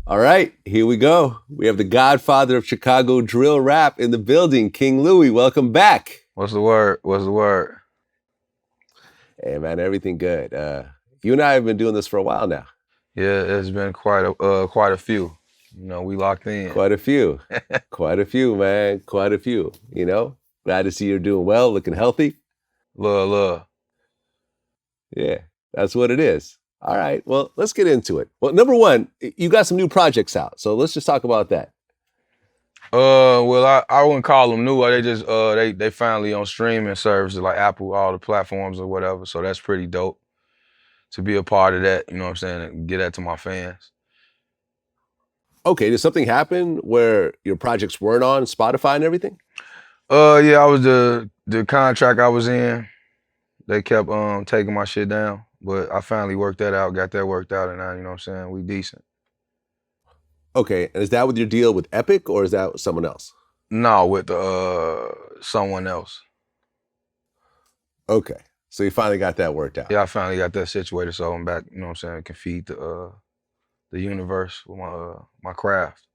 All right, here we go. We have the godfather of Chicago drill rap in the building, King Louie. Welcome back. What's the word? What's the word? Hey, man, everything good. You and I have been doing this for a while now. Yeah, it's been quite a few. We locked in. Quite a few. Quite a few, man. Quite a few. Glad to see you're doing well, looking healthy. Love. Yeah, that's what it is. All right, well, let's get into it. Well, number one, you got some new projects out, so let's just talk about that. Well, I wouldn't call them new. They just they finally on streaming services like Apple, all the platforms or whatever. So that's pretty dope to be a part of that. You know what I'm saying? And get that to my fans. Okay, did something happen where your projects weren't on Spotify and everything? Yeah, I was the contract I was in. They kept taking my shit down, but I finally worked that out, got that worked out, and now you know what I'm saying, we decent. Okay, and is that with your deal with Epic or is that with someone else? No, with someone else. Okay, so you finally got that worked out. Yeah, I finally got that situated, so I'm back. You know what I'm saying? Can feed the universe with my craft.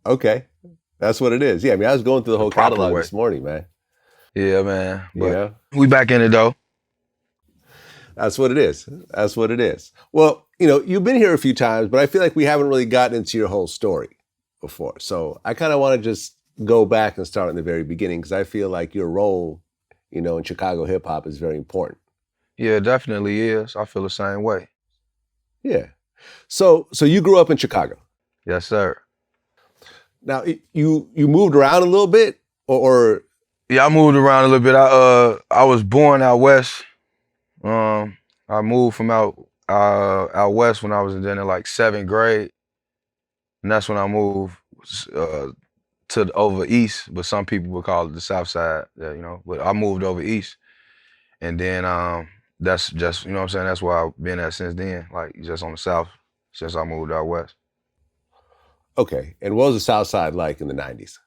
Okay, that's what it is. Yeah, I mean, I was going through the whole proper catalog way. this morning, man. Yeah, man. But You know, we back in it though. that's what it is. That's what it is. Well, you've been here a few times, but I feel like we haven't really gotten into your whole story before. So I kind of want to just go back and start in the very beginning because I feel like your role, in Chicago hip hop is very important. Yeah, definitely is. I feel the same way. Yeah. So you grew up in Chicago. Yes, sir. Now you moved around a little bit, or Yeah, I moved around a little bit. I was born out west. I moved from out west when I was in like 7th grade, and that's when I moved to over east. But some people would call it the South Side. But I moved over east, and then that's just what I'm saying. That's where I've been at since then. Like just on the South since I moved out west. okay. And what was the South Side like in the 90s?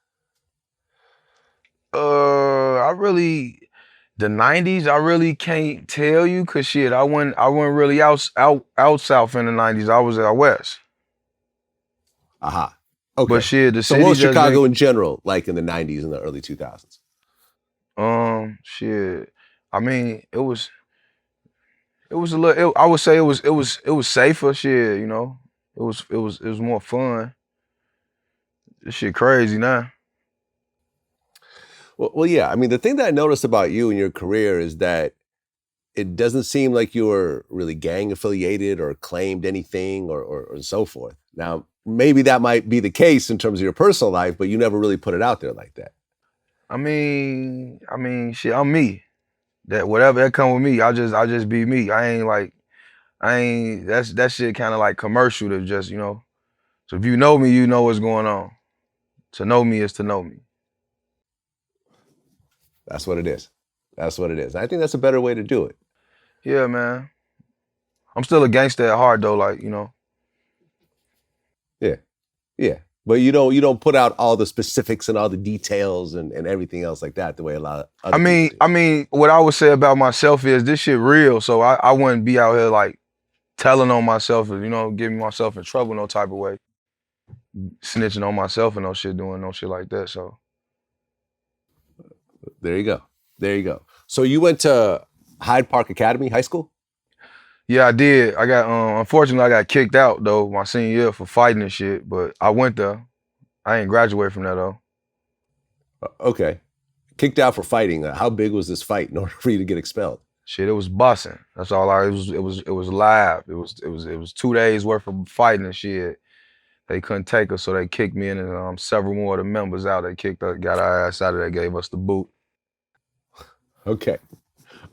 The 90s, I really can't tell you, cause shit, I went really out south in the 90s. I was out west. Aha. Okay. But shit, the So city what was just Chicago been, in general like in the 90s and the early 2000s? shit. I mean, it was a little. I would say it was safer. Shit, it was more fun. This shit crazy now. Well, yeah. I mean, the thing that I noticed about you and your career is that it doesn't seem like you were really gang affiliated or claimed anything or so forth. Now, maybe that might be the case in terms of your personal life, but you never really put it out there like that. Shit. I'm me. That whatever that come with me, I just be me. I ain't. That shit kind of like commercial to just. So if you know me, you know what's going on. To know me is to know me. That's what it is. That's what it is. I think that's a better way to do it. Yeah, man. I'm still a gangster at heart though. Yeah. Yeah. But you don't put out all the specifics and all the details and everything else like that the way a lot of I other mean, people do. I mean, what I would say about myself is this shit real. So I wouldn't be out here like telling on myself or getting myself in trouble no type of way, snitching on myself and no shit, doing no shit like that. So There you go. There you go. So you went to Hyde Park Academy High School? yeah, I did. I got unfortunately I got kicked out though my senior year for fighting and shit. But I went there. I ain't graduate from that though. Okay. Kicked out for fighting. How big was this fight in order for you to get expelled? Shit, it was busting. That's all it was live. It was 2 days worth of fighting and shit. They couldn't take us, so they kicked me and several more of the members out. They kicked us, got our ass out of there, gave us the boot. Okay.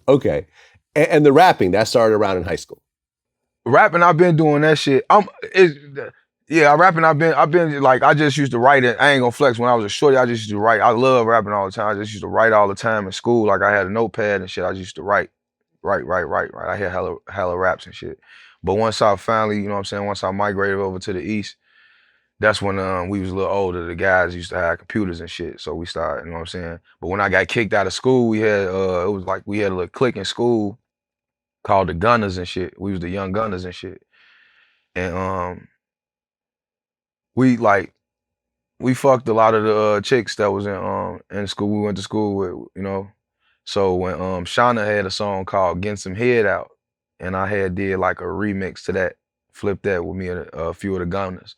Okay. And the rapping, that started around in high school. Rapping, I've been doing that shit. Rapping. I've been like, I just used to write it. I ain't gonna flex. When I was a shorty, I just used to write. I love rapping all the time. I just used to write all the time in school. Like I had a notepad and shit. I just used to write. I had hella raps and shit. But once I finally, you know what I'm saying, once I migrated over to the East, that's when we was a little older. The guys used to have computers and shit. So we started, you know what I'm saying? But when I got kicked out of school, we had it was like we had a little clique in school called the Gunners and shit. We was the young Gunners and shit. And we fucked a lot of the chicks that was in school. We went to school with, you know. So when Shauna had a song called "Getting Some Head Out," and I had did like a remix to that, flipped that with me and a few of the gunners,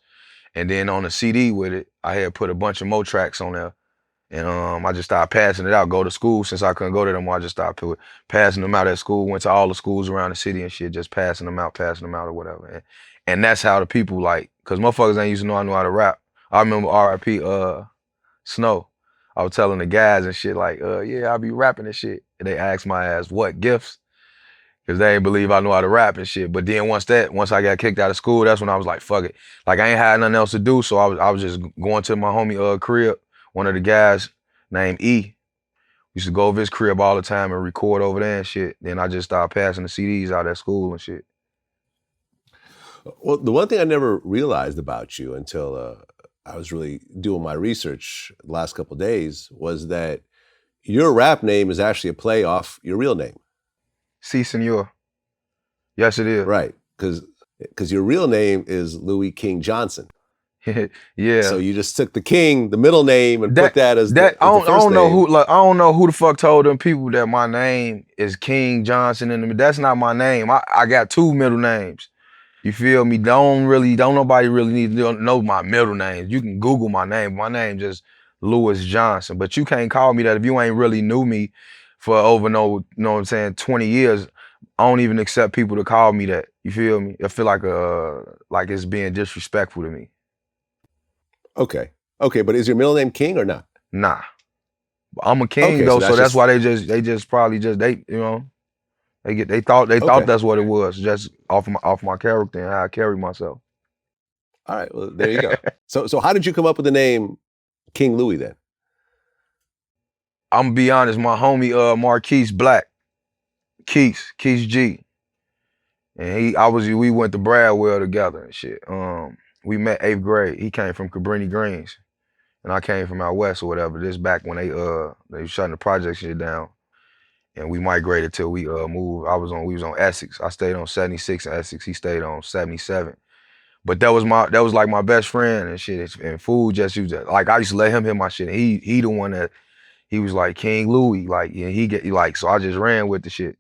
and then on the CD with it, I had put a bunch of more tracks on there. And I just started passing it out. Go to school since I couldn't go to them. I just started passing them out at school. Went to all the schools around the city and shit, just passing them out or whatever. And that's how the people like, cause motherfuckers ain't used to know I knew how to rap. I remember R.I.P. Snow. I was telling the guys and shit like, yeah, I be rapping and shit. And they asked my ass, what gifts? Cause they ain't believe I knew how to rap and shit. But then once I got kicked out of school, that's when I was like, fuck it. Like I ain't had nothing else to do, so I was just going to my homie crib. One of the guys named E used to go over his crib all the time and record over there and shit. Then I just started passing the CDs out at school and shit. Well, the one thing I never realized about you until I was really doing my research the last couple of days was that your rap name is actually a play off your real name. Si, senor. Yes, it is. Right, because your real name is Louie King Johnson. Yeah. So you just took the King, the middle name, and put that as the I don't know name. I don't know who the fuck told them people that my name is King Johnson. And that's not my name. I got two middle names. You feel me? Don't nobody really need to know my middle names. You can Google my name. My name just Louis Johnson. But you can't call me that if you ain't really knew me for over know what I'm saying, 20 years. I don't even accept people to call me that. You feel me? I feel like it's being disrespectful to me. Okay, but is your middle name King or not? Nah. I'm a king though, so that's why they thought that's what it was, just off my character and how I carry myself. All right, well there you go. So how did you come up with the name King Louie then? I'm gonna be honest, my homie Marquise Black, Keith G, and we went to Bradwell together and shit. We met 8th grade. He came from Cabrini Greens, and I came from out west or whatever. This back when they was shutting the project shit down, and we migrated till we moved. We was on Essex. I stayed on 76 in Essex. He stayed on 77. But that was like my best friend and shit. And food just used to, like I used to let him hit my shit. And he the one that he was like King Louie, like, yeah, he get like, so I just ran with the shit.